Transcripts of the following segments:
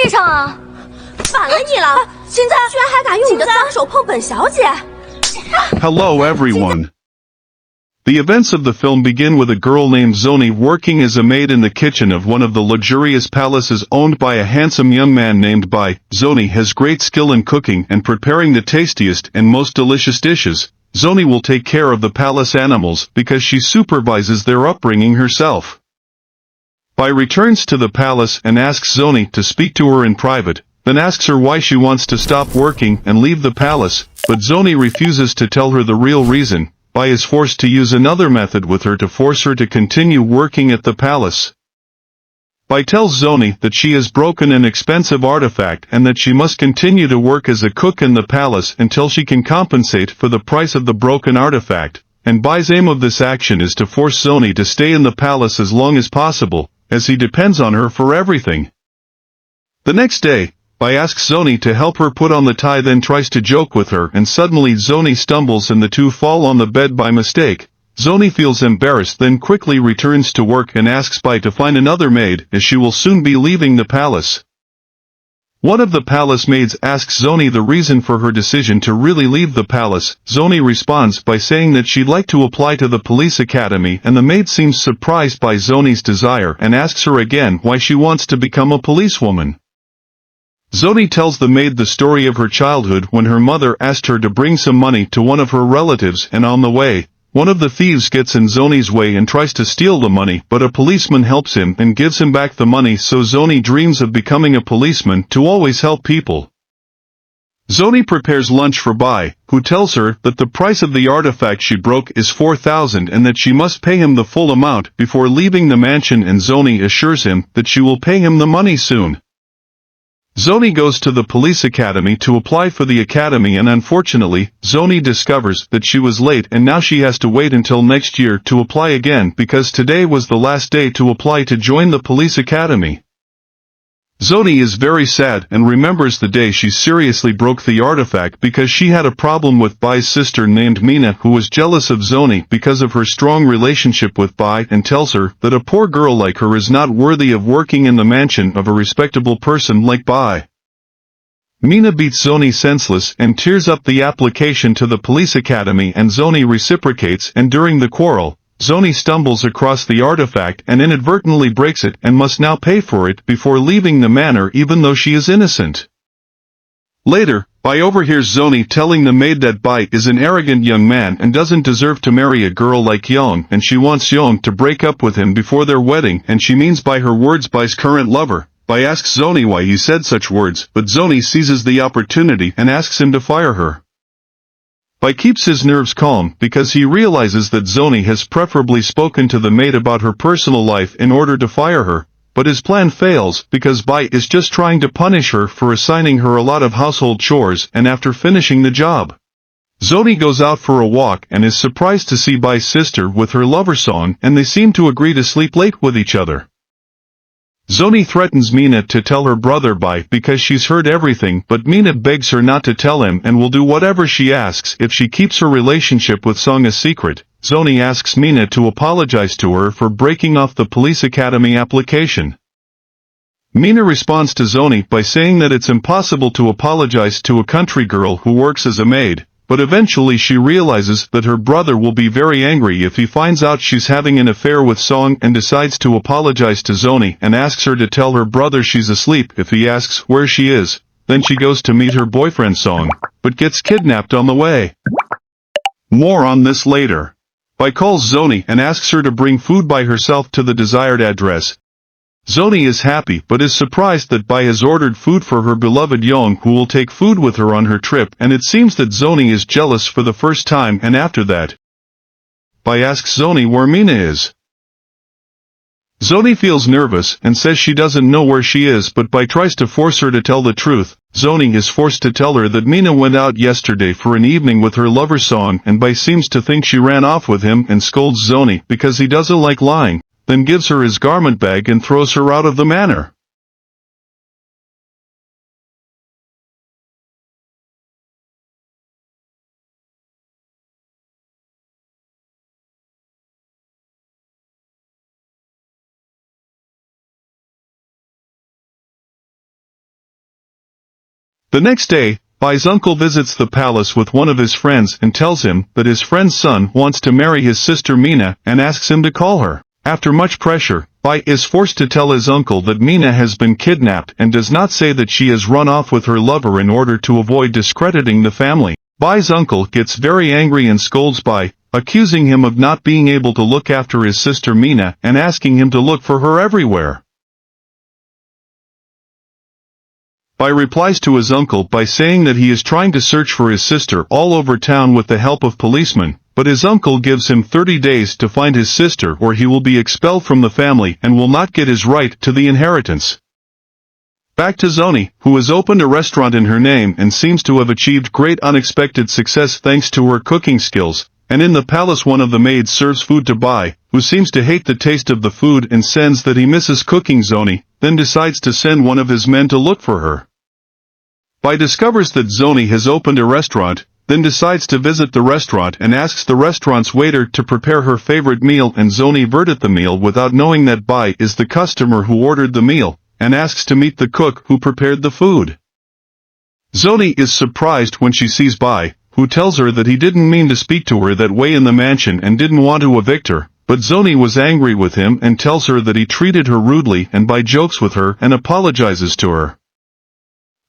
地上啊！反了你了！现在居然还敢用你的脏手碰本小姐！ Hello everyone. The events of the film begin with a girl named Zoni working as a maid in the kitchen of one of the luxurious palaces owned by a handsome young man named Bai. Zoni has great skill in cooking and preparing the tastiest and most delicious dishes. Zoni will take care of the palace animals because she supervises their upbringing herself. Bai returns to the palace and asks Zoni to speak to her in private, then asks her why she wants to stop working and leave the palace, but Zoni refuses to tell her the real reason. Bai is forced to use another method with her to force her to continue working at the palace. Bai tells Zoni that she has broken an expensive artifact and that she must continue to work as a cook in the palace until she can compensate for the price of the broken artifact, and Bai's aim of this action is to force Zoni to stay in the palace as long as possible, as he depends on her for everything. The next day, Bai asks Zoni to help her put on the tie, then tries to joke with her, and suddenly Zoni stumbles and the two fall on the bed by mistake. Zoni feels embarrassed, then quickly returns to work and asks Bai to find another maid as she will soon be leaving the palace. One of the palace maids asks Zoni the reason for her decision to really leave the palace. Zoni responds by saying that she'd like to apply to the police academy, and the maid seems surprised by Zoni's desire and asks her again why she wants to become a policewoman. Zoni tells the maid the story of her childhood when her mother asked her to bring some money to one of her relatives, and on the way, one of the thieves gets in Zoni's way and tries to steal the money, but a policeman helps him and gives him back the money, so Zoni dreams of becoming a policeman to always help people. Zoni prepares lunch for Bai, who tells her that the price of the artifact she broke is 4,000 and that she must pay him the full amount before leaving the mansion, and Zoni assures him that she will pay him the money soon. Zoni goes to the police academy to apply for the academy, and unfortunately, Zoni discovers that she was late and now she has to wait until next year to apply again because today was the last day to apply to join the police academy. Zoni is very sad and remembers the day she seriously broke the artifact because she had a problem with Bai's sister named Mina, who was jealous of Zoni because of her strong relationship with Bai, and tells her that a poor girl like her is not worthy of working in the mansion of a respectable person like Bai. Mina beats Zoni senseless and tears up the application to the police academy, and Zoni reciprocates, and during the quarrel, Zoni stumbles across the artifact and inadvertently breaks it and must now pay for it before leaving the manor, even though she is innocent. Later, Bai overhears Zoni telling the maid that Bai is an arrogant young man and doesn't deserve to marry a girl like Yong, and she wants Yong to break up with him before their wedding, and she means by her words Bai's current lover. Bai asks Zoni why he said such words, but Zoni seizes the opportunity and asks him to fire her. Bai keeps his nerves calm because he realizes that Zoni has preferably spoken to the maid about her personal life in order to fire her, but his plan fails because Bai is just trying to punish her for assigning her a lot of household chores, and after finishing the job, Zoni goes out for a walk and is surprised to see Bai's sister with her lover song, and they seem to agree to sleep late with each other. Zoni threatens Mina to tell her brother Bai because she's heard everything, but Mina begs her not to tell him and will do whatever she asks if she keeps her relationship with Song a secret. Zoni asks Mina to apologize to her for breaking off the police academy application. Mina responds to Zoni by saying that it's impossible to apologize to a country girl who works as a maid, but eventually she realizes that her brother will be very angry if he finds out she's having an affair with Song, and decides to apologize to Zoni and asks her to tell her brother she's asleep if he asks where she is. Then she goes to meet her boyfriend Song, but gets kidnapped on the way. More on this later. Bai calls Zoni and asks her to bring food by herself to the desired address. Zoni is happy but is surprised that Bai has ordered food for her beloved Yong, who will take food with her on her trip, and it seems that Zoni is jealous for the first time, and after that, Bai asks Zoni where Mina is. Zoni feels nervous and says she doesn't know where she is, but Bai tries to force her to tell the truth. Zoni is forced to tell her that Mina went out yesterday for an evening with her lover Song, and Bai seems to think she ran off with him and scolds Zoni because he doesn't like lying, then gives her his garment bag and throws her out of the manor. The next day, Bai's uncle visits the palace with one of his friends and tells him that his friend's son wants to marry his sister Mina and asks him to call her. After much pressure, Bai is forced to tell his uncle that Mina has been kidnapped and does not say that she has run off with her lover in order to avoid discrediting the family. Bai's uncle gets very angry and scolds Bai, accusing him of not being able to look after his sister Mina and asking him to look for her everywhere. Bai replies to his uncle by saying that he is trying to search for his sister all over town with the help of policemen, but his uncle gives him 30 days to find his sister or he will be expelled from the family and will not get his right to the inheritance. Back to Zoni, who has opened a restaurant in her name and seems to have achieved great unexpected success thanks to her cooking skills, and in the palace one of the maids serves food to Bai, who seems to hate the taste of the food and says that he misses cooking Zoni, then decides to send one of his men to look for her. Bai discovers that Zoni has opened a restaurant, then decides to visit the restaurant and asks the restaurant's waiter to prepare her favorite meal, and Zoni verdict the meal without knowing that Bai is the customer who ordered the meal, and asks to meet the cook who prepared the food. Zoni is surprised when she sees Bai, who tells her that he didn't mean to speak to her that way in the mansion and didn't want to evict her, but Zoni was angry with him and tells her that he treated her rudely, and Bai jokes with her and apologizes to her.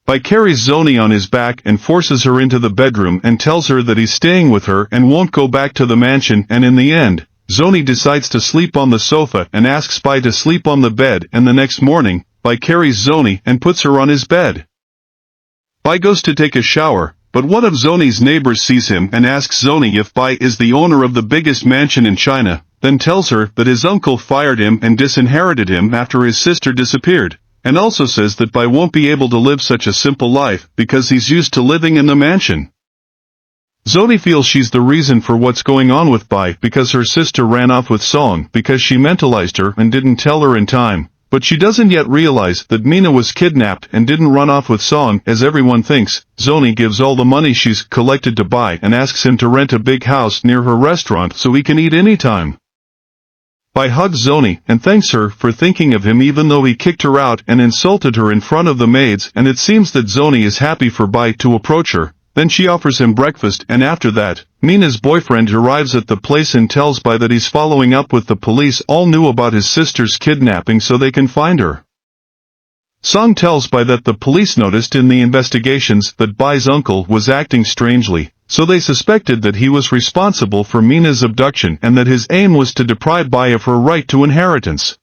Bai carries Zoni on his back and forces her into the bedroom and tells her that he's staying with her and won't go back to the mansion, and in the end, Zoni decides to sleep on the sofa and asks Bai to sleep on the bed, and the next morning, Bai carries Zoni and puts her on his bed. Bai goes to take a shower, but one of Zoni's neighbors sees him and asks Zoni if Bai is the owner of the biggest mansion in China, then tells her that his uncle fired him and disinherited him after his sister disappeared, and also says that Bai won't be able to live such a simple life because he's used to living in the mansion. Zoni feels she's the reason for what's going on with Bai because her sister ran off with Song because she mentalized her and didn't tell her in time, but she doesn't yet realize that Mina was kidnapped and didn't run off with Song as everyone thinks. Zoni gives all the money she's collected to Bai and asks him to rent a big house near her restaurant so he can eat anytime. Bai hugs Zoni and thanks her for thinking of him even though he kicked her out and insulted her in front of the maids, and it seems that Zoni is happy for Bai to approach her. Then she offers him breakfast, and after that, Mina's boyfriend arrives at the place and tells Bai that he's following up with the police all knew about his sister's kidnapping so they can find her. Song tells Bai that the police noticed in the investigations that Bai's uncle was acting strangely, so they suspected that he was responsible for Mina's abduction and that his aim was to deprive Bai of her right to inheritance.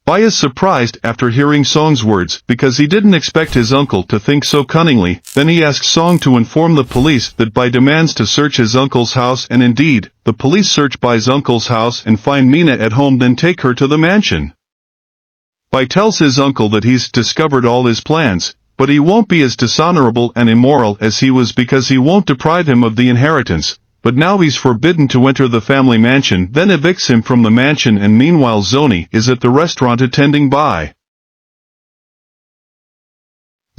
Bai is surprised after hearing Song's words because he didn't expect his uncle to think so cunningly. Then he asks Song to inform the police that Bai demands to search his uncle's house, and indeed, the police search Bai's uncle's house and find Mina at home, then take her to the mansion. Bai tells his uncle that he's discovered all his plans, but he won't be as dishonorable and immoral as he was because he won't deprive him of the inheritance, but now he's forbidden to enter the family mansion, then evicts him from the mansion, and meanwhile Zoni is at the restaurant attending Bai.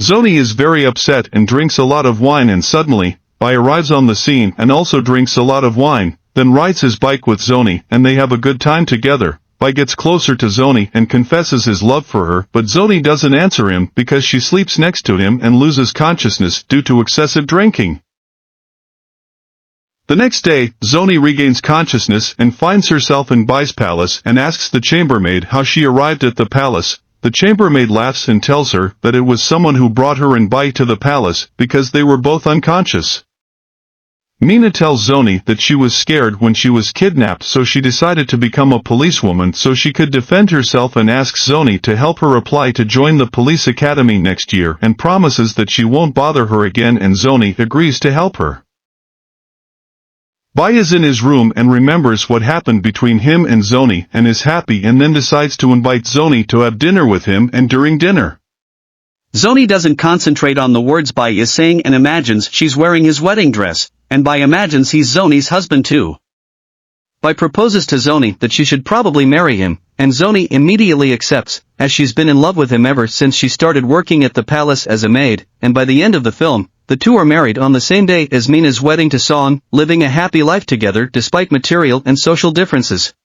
Zoni is very upset and drinks a lot of wine, and suddenly, Bai arrives on the scene and also drinks a lot of wine, then rides his bike with Zoni and they have a good time together. Bai gets closer to Zoni and confesses his love for her, but Zoni doesn't answer him because she sleeps next to him and loses consciousness due to excessive drinking. The next day, Zoni regains consciousness and finds herself in Bai's palace and asks the chambermaid how she arrived at the palace. The chambermaid laughs and tells her that it was someone who brought her and Bai to the palace because they were both unconscious. Mina tells Zoni that she was scared when she was kidnapped, so she decided to become a policewoman so she could defend herself, and asks Zoni to help her apply to join the police academy next year and promises that she won't bother her again, and Zoni agrees to help her. Bai is in his room and remembers what happened between him and Zoni and is happy, and then decides to invite Zoni to have dinner with him, and during dinner, Zoni doesn't concentrate on the words Bai is saying and imagines she's wearing his wedding dress, and Bai imagines he's Zoni's husband too. Bai proposes to Zoni that she should probably marry him, and Zoni immediately accepts, as she's been in love with him ever since she started working at the palace as a maid, and by the end of the film, the two are married on the same day as Mina's wedding to Song, living a happy life together despite material and social differences.